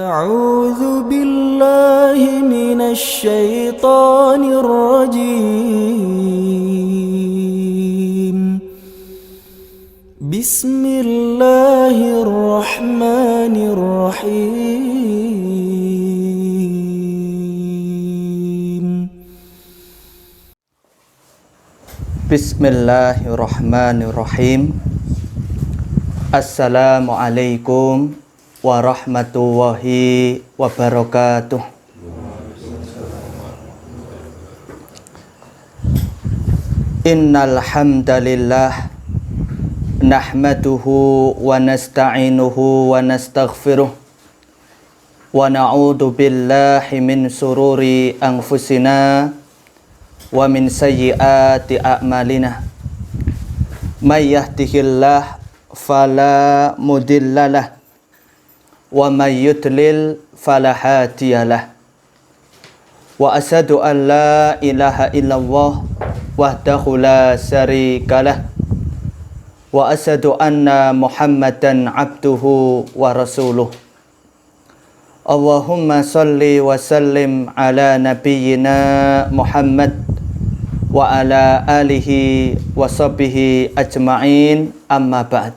أعوذ بالله من الشيطان الرجيم بسم الله الرحمن الرحيم Bismillahirrahmanirrahim. Assalamualaikum warahmatullahi wabarakatuh. Innal hamdalillah nahmaduhu wa nasta'inuhu wa nastaghfiruh wa na'udzu billahi min sururi anfusina wa min sayyiati a'malina. May yahdihillah fala mudhillalah wa may yudlil fala hadiyalah. Wa asyhadu an la ilaha illallah wahdahu la syarikalah wa asyhadu anna Muhammadan abduhu wa rasuluh. Allahumma shalli wa sallim ala nabiyyina Muhammad wa ala alihi wa sahbihi ajma'in, amma ba'd.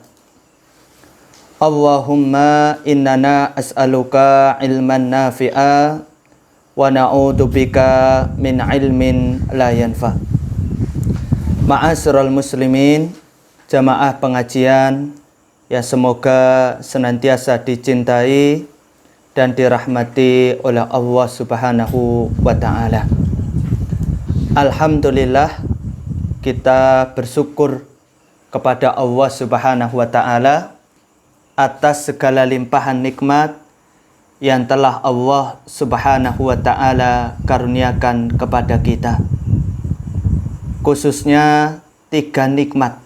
Allahumma innana as'aluka ilman nafi'a wa na'udzubika min ilmin la yanfa'. Ma'asyiral muslimin, jamaah pengajian yang semoga senantiasa dicintai dan dirahmati oleh Allah Subhanahu wa ta'ala. Alhamdulillah, kita bersyukur kepada Allah Subhanahu wa ta'ala atas segala limpahan nikmat yang telah Allah Subhanahu wa ta'ala karuniakan kepada kita. Khususnya 3 nikmat,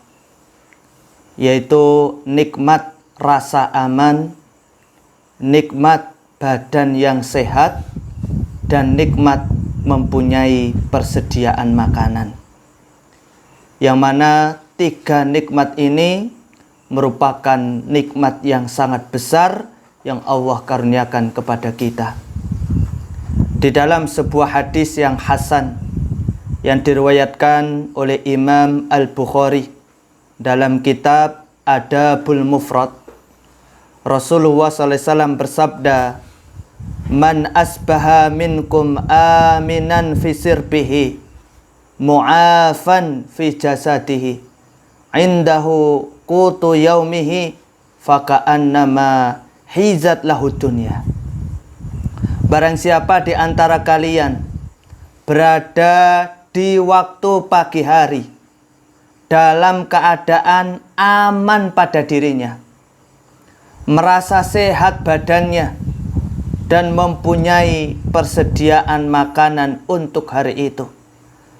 yaitu nikmat rasa aman, nikmat badan yang sehat, dan nikmat mempunyai persediaan makanan. Yang mana 3 nikmat ini merupakan nikmat yang sangat besar yang Allah karuniakan kepada kita. Di dalam sebuah hadis yang hasan yang diriwayatkan oleh Imam Al-Bukhari dalam kitab Adabul Mufrad, Rasulullah SAW bersabda, "Man asbaha minkum aminan fi sirbihi mu'afan fi jasadihi indahu qutu yaumihi faka'annama hizat lahu dunya." Barang siapa di antara kalian berada di waktu pagi hari dalam keadaan aman pada dirinya, merasa sehat badannya, dan mempunyai persediaan makanan untuk hari itu,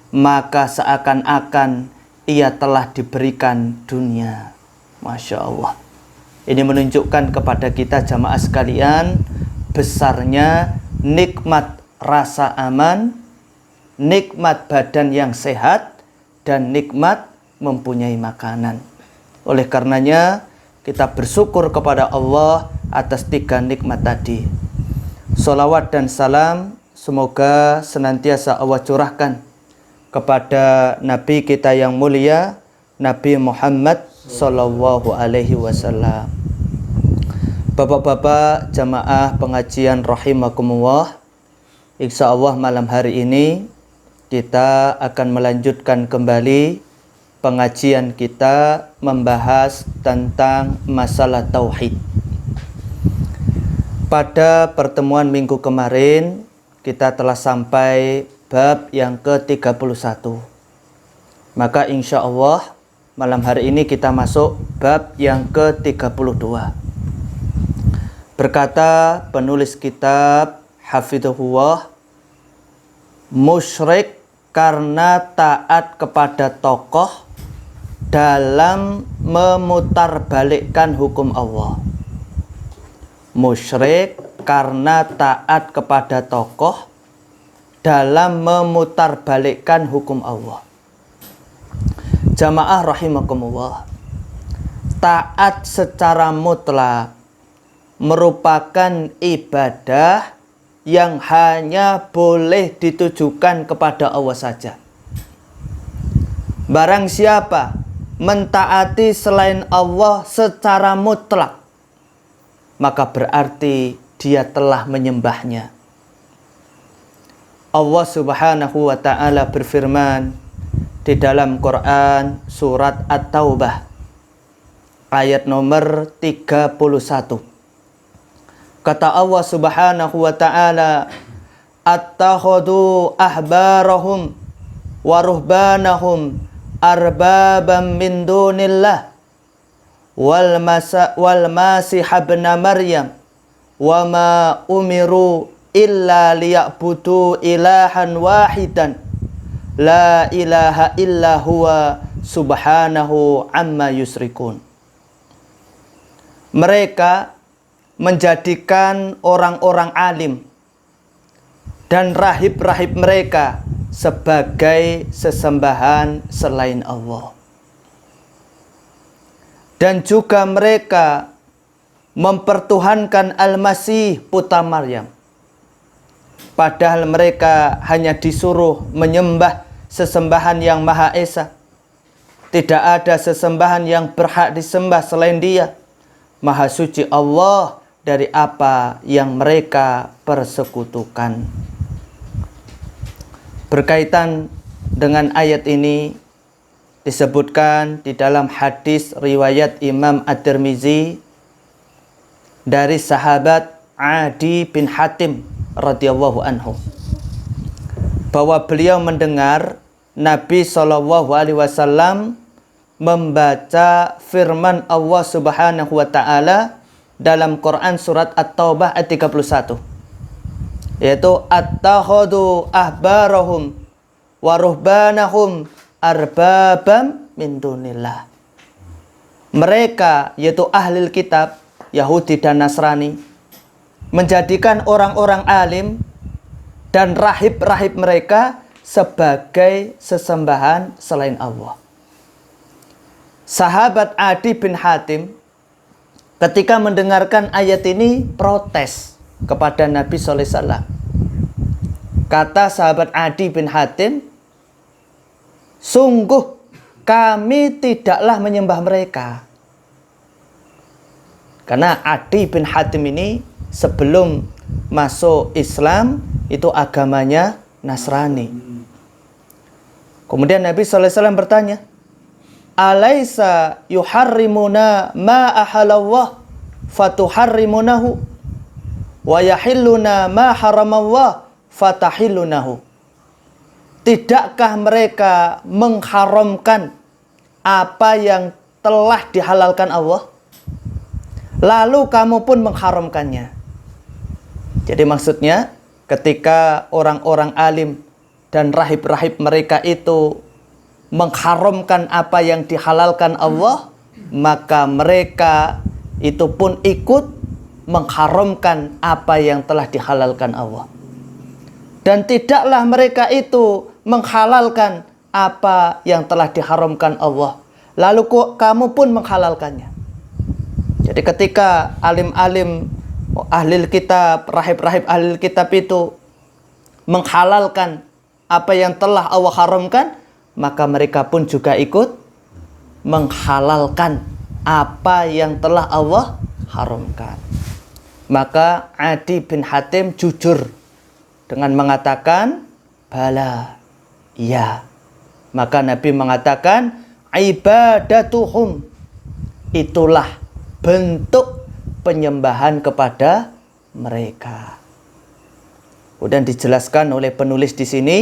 maka seakan-akan ia telah diberikan dunia. Masya Allah. Ini menunjukkan kepada kita jamaah sekalian besarnya nikmat rasa aman, nikmat badan yang sehat, dan nikmat mempunyai makanan. Oleh karenanya kita bersyukur kepada Allah atas 3 nikmat tadi. Salawat dan salam semoga senantiasa Allah curahkan kepada Nabi kita yang mulia, Nabi Muhammad Sallallahu Alaihi Wasallam. Bapak-bapak jamaah pengajian rahimakumullah, insya Allah malam hari ini kita akan melanjutkan kembali pengajian kita membahas tentang masalah tauhid. Pada pertemuan minggu kemarin kita telah sampai bab yang ke-31. Maka insya Allah malam hari ini kita masuk bab yang ke-32. Berkata penulis kitab hafidhahullah, musyrik karena taat kepada tokoh dalam memutarbalikkan hukum Allah. Musyrik karena taat kepada tokoh dalam memutarbalikkan hukum Allah. Jamaah rahimakumullah, taat secara mutlak merupakan ibadah yang hanya boleh ditujukan kepada Allah saja. Barang siapa mentaati selain Allah secara mutlak, maka berarti dia telah menyembahnya. Allah Subhanahu wa ta'ala berfirman di dalam Quran surat At-Taubah ayat nomor 31. Kata Allah Subhanahu wa ta'ala, attakhadhu ahbarahum wa ruhbanahum arbabam min dunillah wal masih ibn Maryam wa ma umiru illa liya'budu ilahan wahidan la ilaha illa huwa subhanahu amma yusrikun. Mereka menjadikan orang-orang alim dan rahib-rahib mereka sebagai sesembahan selain Allah. Dan juga mereka mempertuhankan Al-Masih putra Maryam. Padahal mereka hanya disuruh menyembah sesembahan yang Maha Esa. Tidak ada sesembahan yang berhak disembah selain Dia. Maha suci Allah dari apa yang mereka persekutukan. Berkaitan dengan ayat ini disebutkan di dalam hadis riwayat Imam At-Tirmizi dari sahabat Adi bin Hatim radhiyallahu anhu, bahwa beliau mendengar Nabi SAW membaca firman Allah Subhanahu wa ta'ala dalam Quran surat At-Taubah ayat 31, yaitu attakhadhu ahbarahum wa ruhbanahum arbabam min dunillah. Mereka, yaitu ahlul kitab Yahudi dan Nasrani, menjadikan orang-orang alim dan rahib-rahib mereka sebagai sesembahan selain Allah. Sahabat Adi bin Hatim ketika mendengarkan ayat ini protes kepada Nabi SAW. Kata sahabat Adi bin Hatim, sungguh kami tidaklah menyembah mereka. Karena Adi bin Hatim ini sebelum masuk Islam itu agamanya Nasrani. Kemudian Nabi SAW bertanya, alaisa yuharrimuna ma ahalallah fatuharrimunahu wa yahilluna ma haramallah fatahillunahu. Tidakkah mereka mengharamkan apa yang telah dihalalkan Allah, lalu kamu pun mengharamkannya? Jadi maksudnya ketika orang-orang alim dan rahib-rahib mereka itu mengharamkan apa yang dihalalkan Allah, maka mereka itu pun ikut mengharamkan apa yang telah dihalalkan Allah. Dan tidaklah mereka itu menghalalkan apa yang telah diharamkan Allah, lalu kamu pun menghalalkannya. Jadi ketika alim-alim ahli kitab, rahib-rahib ahli kitab itu menghalalkan apa yang telah Allah haramkan, maka mereka pun juga ikut menghalalkan apa yang telah Allah haramkan. Maka Adi bin Hatim jujur dengan mengatakan, bala, iya. Maka Nabi mengatakan, ibadatuhum, itulah bentuk penyembahan kepada mereka. Kemudian dijelaskan oleh penulis di sini,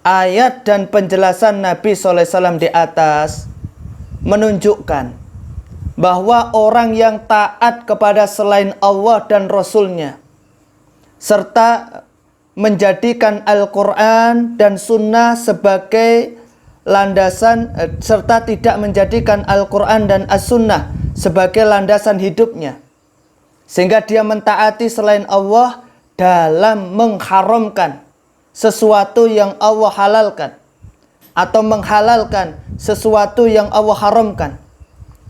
ayat dan penjelasan Nabi SAW di atas menunjukkan bahwa orang yang taat kepada selain Allah dan Rasulnya, serta menjadikan Al-Quran dan Sunnah sebagai landasan, serta tidak menjadikan Al-Quran dan As-Sunnah sebagai landasan hidupnya, sehingga dia mentaati selain Allah dalam mengharamkan sesuatu yang Allah halalkan atau menghalalkan sesuatu yang Allah haramkan,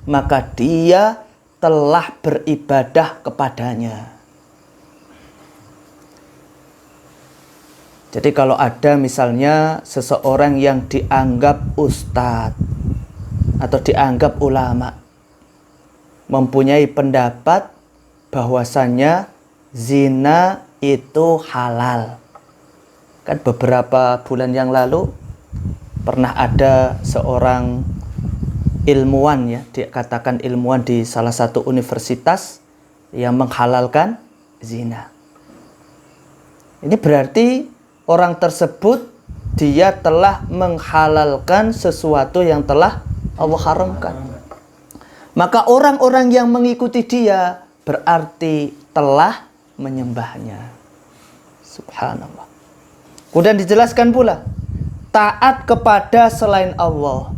maka dia telah beribadah kepadanya. Jadi kalau ada misalnya seseorang yang dianggap ustadz atau dianggap ulama mempunyai pendapat bahwasannya zina itu halal. Kan beberapa bulan yang lalu pernah ada seorang ilmuwan, ya, dikatakan ilmuwan di salah satu universitas yang menghalalkan zina. Ini berarti orang tersebut dia telah menghalalkan sesuatu yang telah Allah haramkan. Maka orang-orang yang mengikuti dia berarti telah menyembahnya. Subhanallah. Kemudian dijelaskan pula, taat kepada selain Allah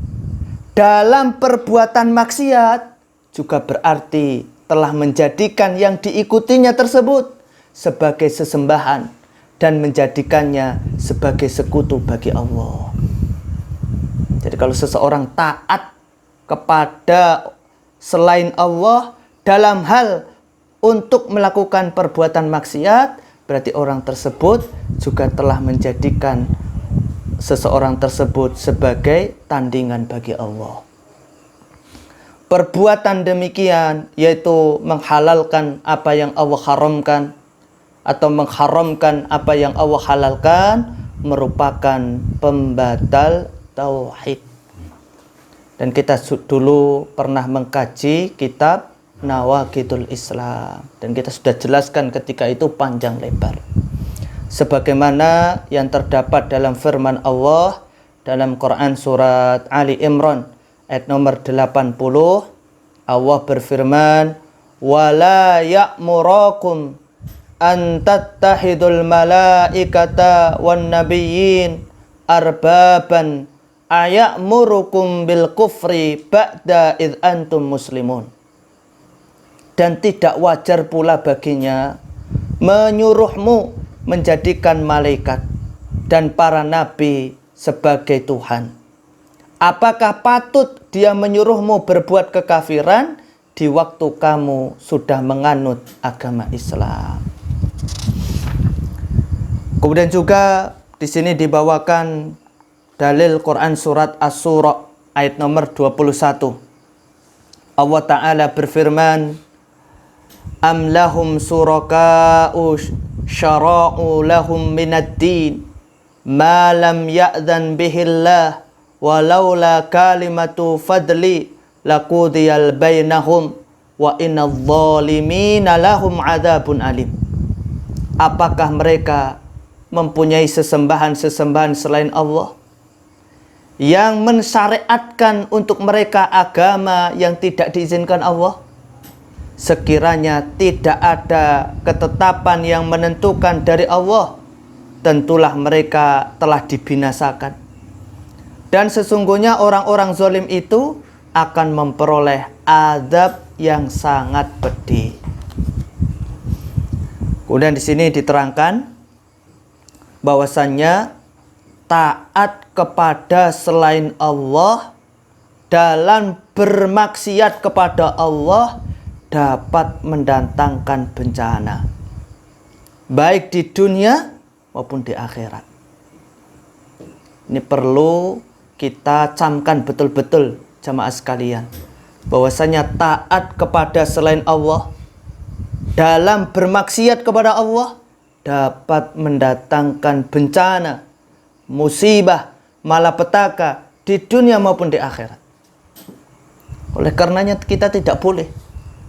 dalam perbuatan maksiat juga berarti telah menjadikan yang diikutinya tersebut sebagai sesembahan dan menjadikannya sebagai sekutu bagi Allah. Jadi kalau seseorang taat kepada selain Allah dalam hal untuk melakukan perbuatan maksiat, berarti orang tersebut juga telah menjadikan seseorang tersebut sebagai tandingan bagi Allah. Perbuatan demikian, yaitu menghalalkan apa yang Allah haramkan atau mengharamkan apa yang Allah halalkan, merupakan pembatal tauhid. Dan kita dulu pernah mengkaji kitab Nawaqidul Islam, dan kita sudah jelaskan ketika itu panjang lebar. Sebagaimana yang terdapat dalam firman Allah dalam Quran surat Ali Imran ayat nomor 80, Allah berfirman, "Wala ya'murakum an tattahidul malaikata wan nabiyyin arbaban aya'murukum bil kufri ba'da id antum muslimun." Dan tidak wajar pula baginya menyuruhmu menjadikan malaikat dan para nabi sebagai Tuhan. Apakah patut dia menyuruhmu berbuat kekafiran di waktu kamu sudah menganut agama Islam? Kemudian juga di sini dibawakan dalil Quran surat Asy-Syura ayat nomor 21. Allah Ta'ala berfirman, "Am lahum suraka'u syara'u lahum minad din ma lam ya'dhan bihillah walaula kalimatu fadli laqudiyal bainahum wa innadh dhalimina lahum adzabun alim." Apakah mereka mempunyai sesembahan-sesembahan selain Allah yang mensyariatkan untuk mereka agama yang tidak diizinkan Allah? Sekiranya tidak ada ketetapan yang menentukan dari Allah, tentulah mereka telah dibinasakan. Dan sesungguhnya orang-orang zalim itu akan memperoleh azab yang sangat pedih. Kemudian di sini diterangkan bahwasannya taat kepada selain Allah dalam bermaksiat kepada Allah dapat mendatangkan bencana, baik di dunia maupun di akhirat. Ini perlu kita camkan betul-betul jamaah sekalian, bahwasanya taat kepada selain Allah dalam bermaksiat kepada Allah dapat mendatangkan bencana, musibah, malapetaka di dunia maupun di akhirat. Oleh karenanya kita tidak boleh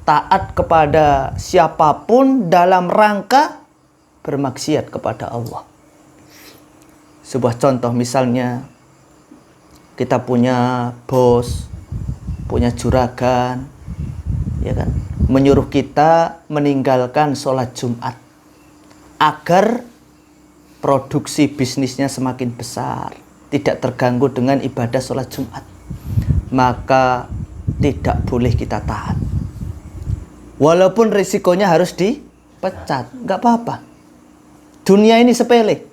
taat kepada siapapun dalam rangka bermaksiat kepada Allah. Sebuah contoh misalnya, kita punya bos, punya juragan, ya kan, menyuruh kita meninggalkan sholat Jumat agar produksi bisnisnya semakin besar, tidak terganggu dengan ibadah sholat Jumat. Maka tidak boleh kita taat. Walaupun risikonya harus dipecat, nggak apa-apa. Dunia ini sepele.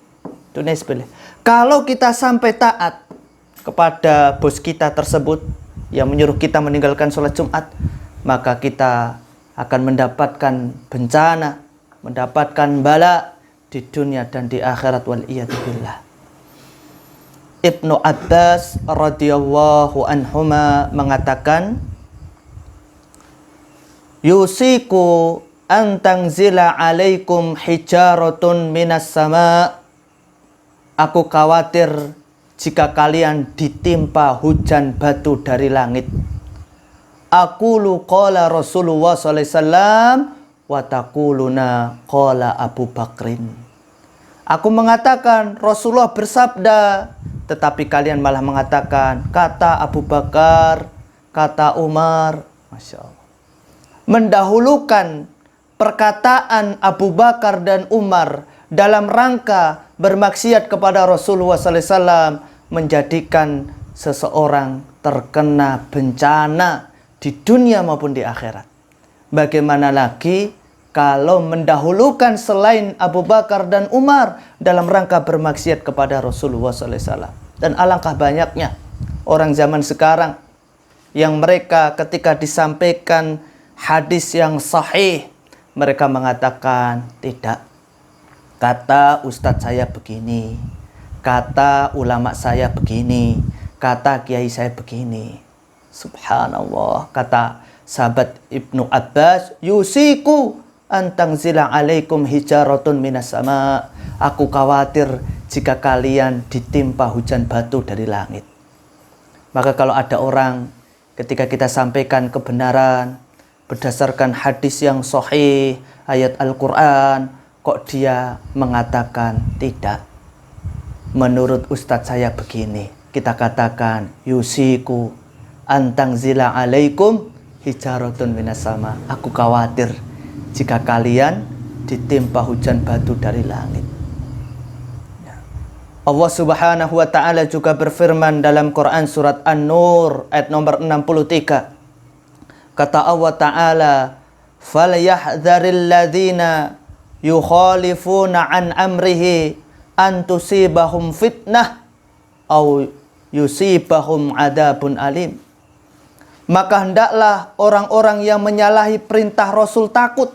Dunia sepele. Kalau kita sampai taat kepada bos kita tersebut yang menyuruh kita meninggalkan sholat Jumat, maka kita akan mendapatkan bencana, mendapatkan bala di dunia dan di akhirat, wal iyadzubillah. Ibnu Abbas radhiyallahu anhuma mengatakan, yusiku an tanzila alaikum hijaratun minas sama. Aku khawatir jika kalian ditimpa hujan batu dari langit. Aqulu qala Rasulullah sallallahu alaihi wasallam wa taquluna qala Abu Bakrin. Aku mengatakan Rasulullah bersabda, tetapi kalian malah mengatakan kata Abu Bakar, kata Umar. Masya Allah. Mendahulukan perkataan Abu Bakar dan Umar dalam rangka bermaksiat kepada Rasulullah sallallahu alaihi wasallam menjadikan seseorang terkena bencana di dunia maupun di akhirat. Bagaimana lagi kalau mendahulukan selain Abu Bakar dan Umar dalam rangka bermaksiat kepada Rasulullah sallallahu alaihi wasallam. Dan alangkah banyaknya orang zaman sekarang yang mereka ketika disampaikan hadis yang sahih, mereka mengatakan tidak. Kata ustadz saya begini, kata ulama saya begini, kata kiai saya begini. Subhanallah, kata sahabat Ibnu Abbas, yusiku an tanzila alaikum hijaratun minas sama. Aku khawatir jika kalian ditimpa hujan batu dari langit. Maka kalau ada orang ketika kita sampaikan kebenaran berdasarkan hadis yang sahih, ayat Al-Quran, kok dia mengatakan tidak. Menurut ustadz saya begini, kita katakan yusiku antang zila alaikum hijaratun minas sama. Aku khawatir jika kalian ditimpa hujan batu dari langit. Allah Subhanahu wa taala juga berfirman dalam Quran surat An-Nur ayat nomor 63. Kata Allah taala, "Falyahdharil ladzina yukhalifuna an amrihi an tusibahum fitnah aw yusibahum adabun alim." Maka hendaklah orang-orang yang menyalahi perintah Rasul takut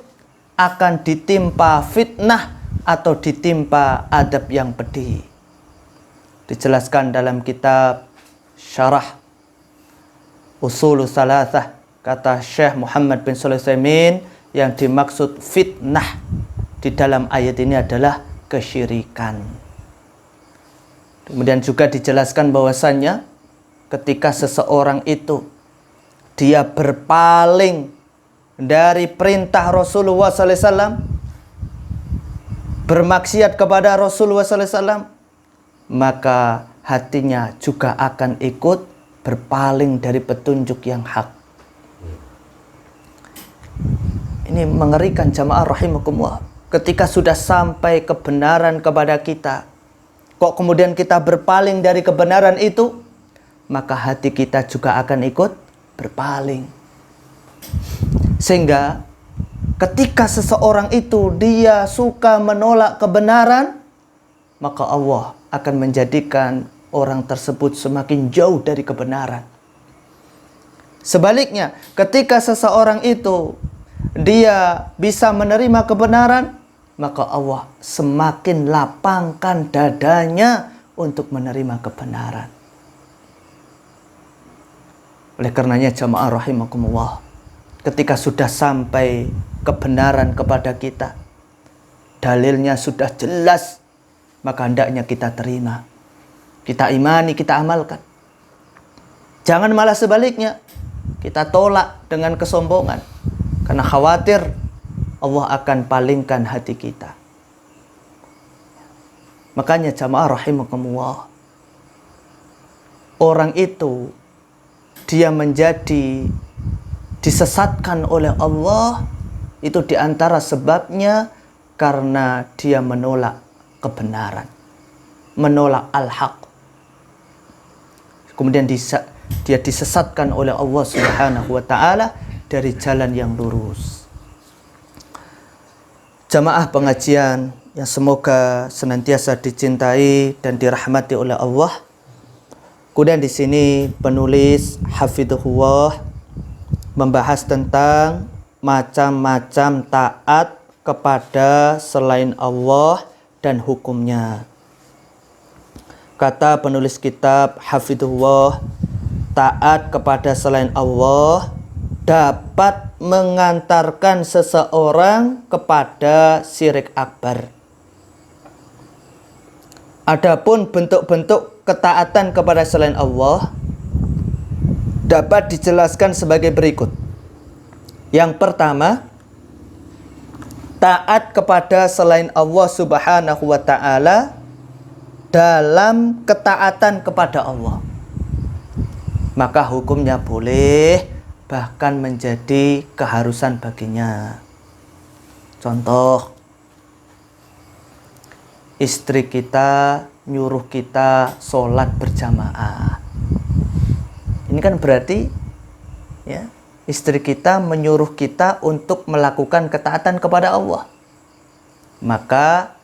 akan ditimpa fitnah atau ditimpa adab yang pedih. Dijelaskan dalam kitab Syarah Ushulus Tsalatsah, kata Syekh Muhammad bin Shalih Al-Utsaimin, yang dimaksud fitnah di dalam ayat ini adalah kesyirikan. Kemudian juga dijelaskan bahwasannya ketika seseorang itu dia berpaling dari perintah Rasulullah sallallahu alaihi wasallam, bermaksiat kepada Rasulullah sallallahu alaihi wasallam, maka hatinya juga akan ikut berpaling dari petunjuk yang hak. Ini mengerikan jamaah rahimakumullah. Ketika sudah sampai kebenaran kepada kita, kok kemudian kita berpaling dari kebenaran itu, maka hati kita juga akan ikut berpaling. Sehingga ketika seseorang itu dia suka menolak kebenaran, maka Allah akan menjadikan orang tersebut semakin jauh dari kebenaran. Sebaliknya, ketika seseorang itu dia bisa menerima kebenaran, maka Allah semakin lapangkan dadanya untuk menerima kebenaran. Oleh karenanya jamaah rahimakumullah, ketika sudah sampai kebenaran kepada kita, dalilnya sudah jelas, maka hendaknya kita terima, kita imani, kita amalkan. Jangan malah sebaliknya, kita tolak dengan kesombongan, karena khawatir Allah akan palingkan hati kita. Makanya jamaah rahimakumullah, orang itu dia menjadi disesatkan oleh Allah, itu diantara sebabnya karena dia menolak kebenaran, menolak al-haq. Kemudian dia disesatkan oleh Allah Subhanahu wa taala dari jalan yang lurus. Jamaah pengajian yang semoga senantiasa dicintai dan dirahmati oleh Allah. Kemudian di sini penulis hafidhullah membahas tentang macam-macam taat kepada selain Allah dan hukumnya. Kata penulis kitab Hafidhullah, taat kepada selain Allah dapat mengantarkan seseorang kepada syirik akbar. Adapun bentuk-bentuk ketaatan kepada selain Allah dapat dijelaskan sebagai berikut. Yang pertama, taat kepada selain Allah Subhanahu wa ta'ala dalam ketaatan kepada Allah. Maka hukumnya boleh, bahkan menjadi keharusan baginya. Contoh, istri kita nyuruh kita sholat berjamaah. Ini kan berarti ya, istri kita menyuruh kita untuk melakukan ketaatan kepada Allah. Maka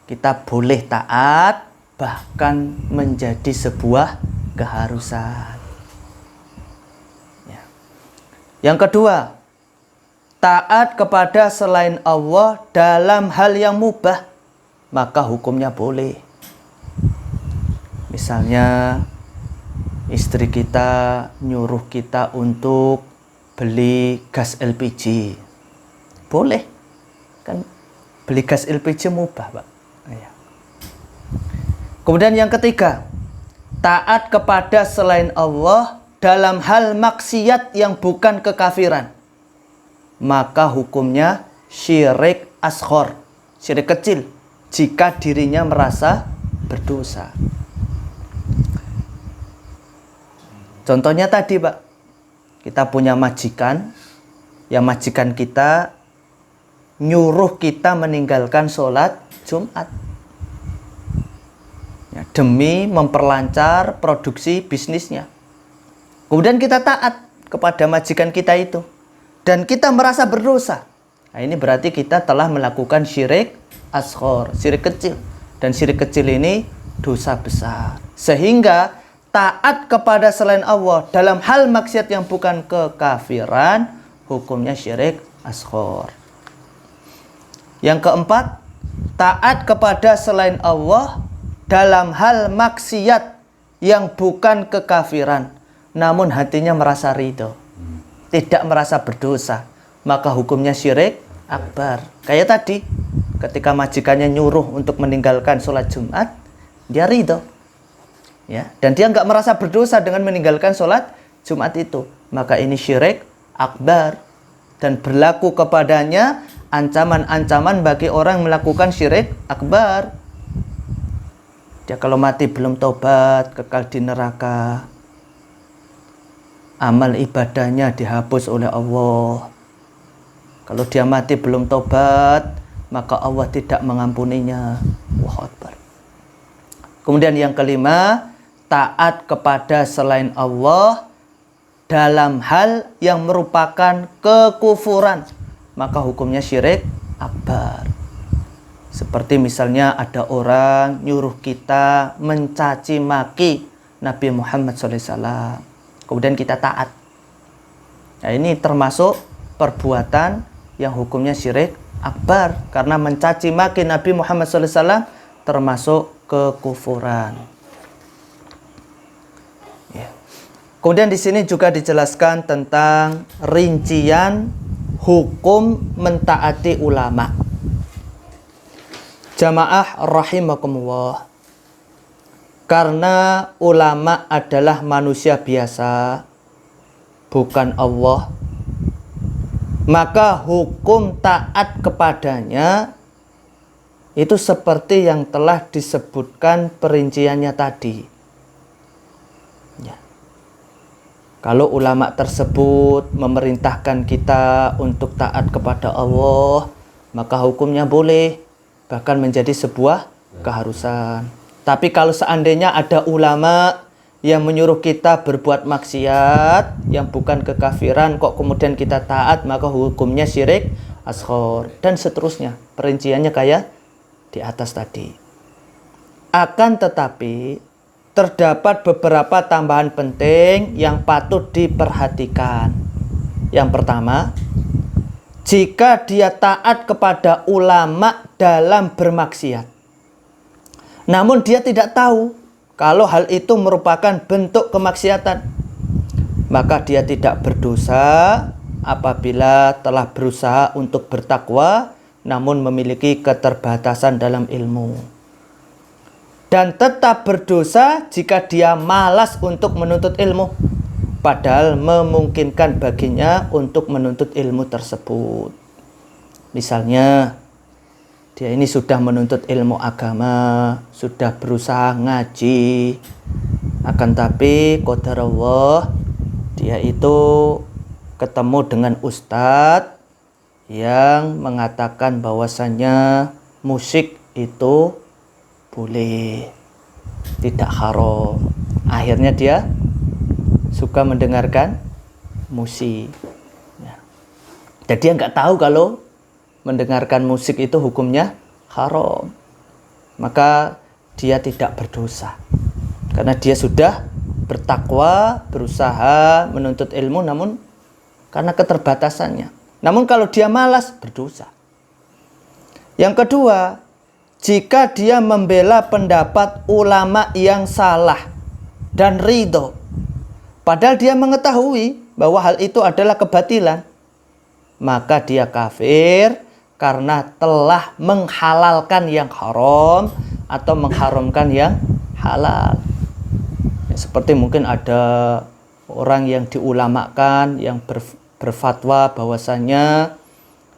kita boleh taat, bahkan menjadi sebuah keharusan. Ya. Yang kedua, taat kepada selain Allah dalam hal yang mubah, maka hukumnya boleh. Misalnya istri kita nyuruh kita untuk beli gas LPG. Boleh. Kan beli gas LPG mubah, Pak. Ya. Kemudian yang ketiga, taat kepada selain Allah dalam hal maksiat yang bukan kekafiran. Maka hukumnya syirik asghar, syirik kecil, jika dirinya merasa berdosa. Contohnya tadi, Pak, kita punya majikan, yang majikan kita nyuruh kita meninggalkan sholat Jumat ya, demi memperlancar produksi bisnisnya. Kemudian kita taat kepada majikan kita itu dan kita merasa berdosa. Nah, ini berarti kita telah melakukan syirik asghar, syirik kecil. Dan syirik kecil ini dosa besar. Sehingga taat kepada selain Allah dalam hal maksiat yang bukan kekafiran, hukumnya syirik asghar. Yang keempat, taat kepada selain Allah dalam hal maksiat yang bukan kekafiran, namun hatinya merasa ridho, tidak merasa berdosa, maka hukumnya syirik akbar. Kayak tadi, ketika majikannya nyuruh untuk meninggalkan sholat Jumat, dia ridho, ya, dan dia nggak merasa berdosa dengan meninggalkan sholat Jumat itu, maka ini syirik akbar dan berlaku kepadanya ancaman-ancaman bagi orang melakukan syirik akbar. Dia kalau mati belum tobat, kekal di neraka, amal ibadahnya dihapus oleh Allah. Kalau dia mati belum tobat, maka Allah tidak mengampuninya. Allahu Akbar. Kemudian yang kelima, taat kepada selain Allah dalam hal yang merupakan kekufuran, maka hukumnya syirik akbar. Seperti misalnya ada orang nyuruh kita mencaci maki Nabi Muhammad SAW, kemudian kita taat. Nah, ini termasuk perbuatan yang hukumnya syirik akbar, karena mencaci maki Nabi Muhammad SAW termasuk kekufuran. Ya. Kemudian di sini juga dijelaskan tentang rincian hukum mentaati ulama. Jamaah rahimakumullah, karena ulama adalah manusia biasa, bukan Allah, maka hukum taat kepadanya itu seperti yang telah disebutkan perinciannya tadi. Ya. Kalau ulama tersebut memerintahkan kita untuk taat kepada Allah, maka hukumnya boleh, bahkan menjadi sebuah keharusan. Tapi kalau seandainya ada ulama yang menyuruh kita berbuat maksiat yang bukan kekafiran, kok kemudian kita taat, maka hukumnya syirik asghar, dan seterusnya. Perinciannya kayak di atas tadi. Akan tetapi terdapat beberapa tambahan penting yang patut diperhatikan. Yang pertama, jika dia taat kepada ulama dalam bermaksiat, namun dia tidak tahu kalau hal itu merupakan bentuk kemaksiatan, maka dia tidak berdosa apabila telah berusaha untuk bertakwa namun memiliki keterbatasan dalam ilmu. Dan tetap berdosa jika dia malas untuk menuntut ilmu, padahal memungkinkan baginya untuk menuntut ilmu tersebut. Misalnya, dia ini sudah menuntut ilmu agama, sudah berusaha ngaji, akan tapi qadarullah dia itu ketemu dengan ustadz yang mengatakan bahwasannya musik itu boleh, tidak haram. Akhirnya dia suka mendengarkan musik. Jadi dia nggak tahu kalau mendengarkan musik itu hukumnya haram. Maka dia tidak berdosa, karena dia sudah bertakwa, berusaha menuntut ilmu, namun karena keterbatasannya. Namun kalau dia malas, berdosa. Yang kedua, jika dia membela pendapat ulama yang salah dan ridho, padahal dia mengetahui bahwa hal itu adalah kebatilan, maka dia kafir karena telah menghalalkan yang haram atau mengharamkan yang halal. Seperti mungkin ada orang yang diulamakan yang berfatwa bahwasanya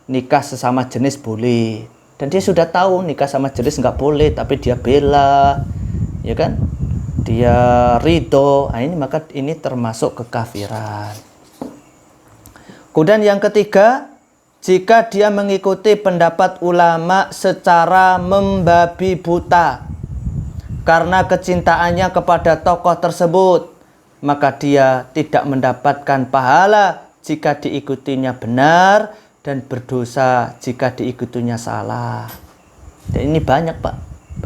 nikah sesama jenis boleh, dan dia sudah tahu nikah sama jenis nggak boleh, tapi dia bela, ya kan? Dia ridho. Nah, ini maka ini termasuk kekafiran. Kemudian yang ketiga, jika dia mengikuti pendapat ulama secara membabi buta karena kecintaannya kepada tokoh tersebut, maka dia tidak mendapatkan pahala jika diikutinya benar dan berdosa jika diikutinya salah. Dan ini banyak, Pak.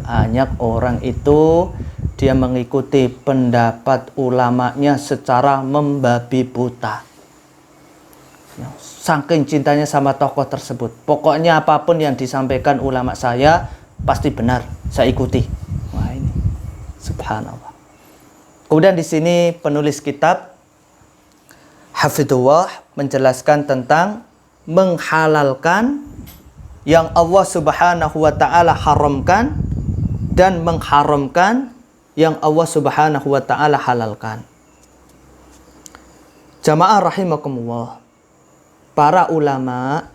Banyak orang itu dia mengikuti pendapat ulamanya secara membabi buta. Saking cintanya sama tokoh tersebut, pokoknya apapun yang disampaikan ulama saya pasti benar, saya ikuti. Wah, ini subhanallah. Kemudian di sini penulis kitab Hafidhullah menjelaskan tentang menghalalkan yang Allah Subhanahu wa taala haramkan dan mengharamkan yang Allah Subhanahu wa taala halalkan. Jamaah rahimakumullah, para ulama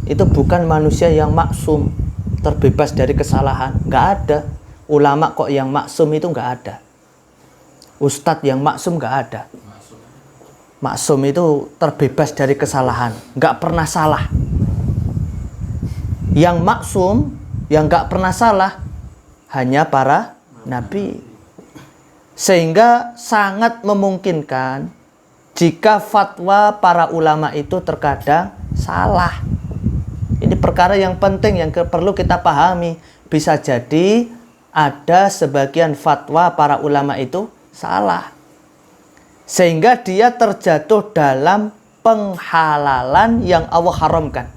itu bukan manusia yang maksum, terbebas dari kesalahan. Nggak ada. Ulama kok yang maksum itu nggak ada. Ustadz yang maksum nggak ada. Maksum itu terbebas dari kesalahan, nggak pernah salah. Yang maksum, yang nggak pernah salah, hanya para nabi. Sehingga sangat memungkinkan jika fatwa para ulama itu terkadang salah. Ini perkara yang penting yang perlu kita pahami. Bisa jadi ada sebagian fatwa para ulama itu salah, sehingga dia terjatuh dalam penghalalan yang Allah haramkan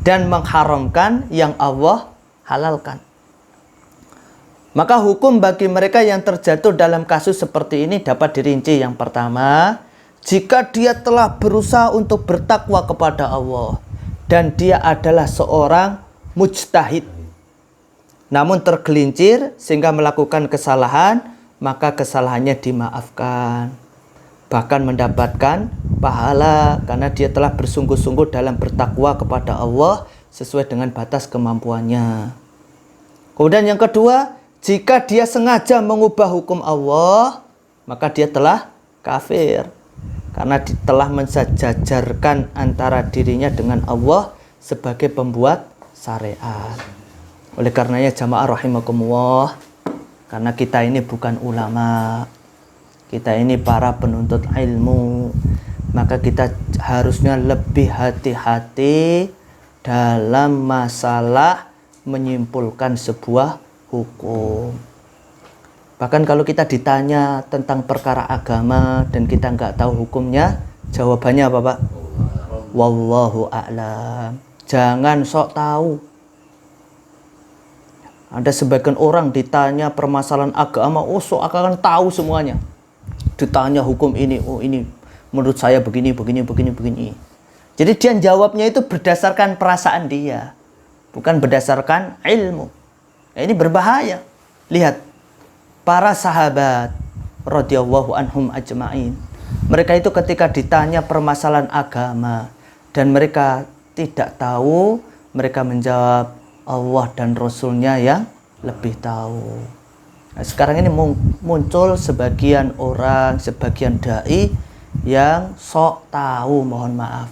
dan mengharamkan yang Allah halalkan. Maka hukum bagi mereka yang terjatuh dalam kasus seperti ini dapat dirinci. Yang pertama, jika dia telah berusaha untuk bertakwa kepada Allah dan dia adalah seorang mujtahid, namun tergelincir sehingga melakukan kesalahan, maka kesalahannya dimaafkan, bahkan mendapatkan pahala karena dia telah bersungguh-sungguh dalam bertakwa kepada Allah sesuai dengan batas kemampuannya. Kemudian yang kedua, jika dia sengaja mengubah hukum Allah, maka dia telah kafir karena telah mensejajarkan antara dirinya dengan Allah sebagai pembuat syariat. Oleh karenanya jamaah rahimakumullah, karena kita ini bukan ulama, kita ini para penuntut ilmu, maka kita harusnya lebih hati-hati dalam masalah menyimpulkan sebuah hukum. Bahkan kalau kita ditanya tentang perkara agama dan kita nggak tahu hukumnya, Jawabannya apa, Pak? Wallahu a'lam. Jangan sok tahu. Ada sebagian orang ditanya permasalahan agama, oh sok akan tahu semuanya. Ditanya hukum ini, oh ini menurut saya begini. Jadi dia jawabnya itu berdasarkan perasaan dia, bukan berdasarkan ilmu. Ini berbahaya. Lihat, para sahabat radhiyallahu anhum ajma'in, mereka itu ketika ditanya permasalahan agama dan mereka tidak tahu, mereka menjawab Allah dan Rasulnya yang lebih tahu. Nah, sekarang ini muncul sebagian orang, sebagian dai yang sok tahu, mohon maaf.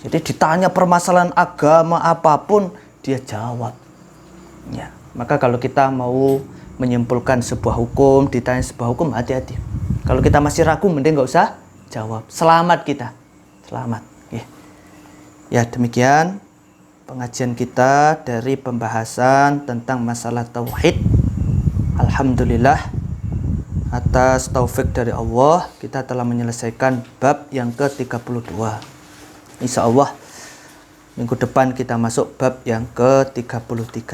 Jadi ditanya permasalahan agama apapun dia jawab. Ya, maka kalau kita mau menyimpulkan sebuah hukum, ditanya sebuah hukum, hati-hati. Kalau kita masih ragu, mending nggak usah jawab. Selamat kita, selamat. Ya, demikian pengajian kita dari pembahasan tentang masalah tauhid. Alhamdulillah, atas taufik dari Allah, kita telah menyelesaikan bab yang ke-32. Insya Allah minggu depan kita masuk bab yang ke-33.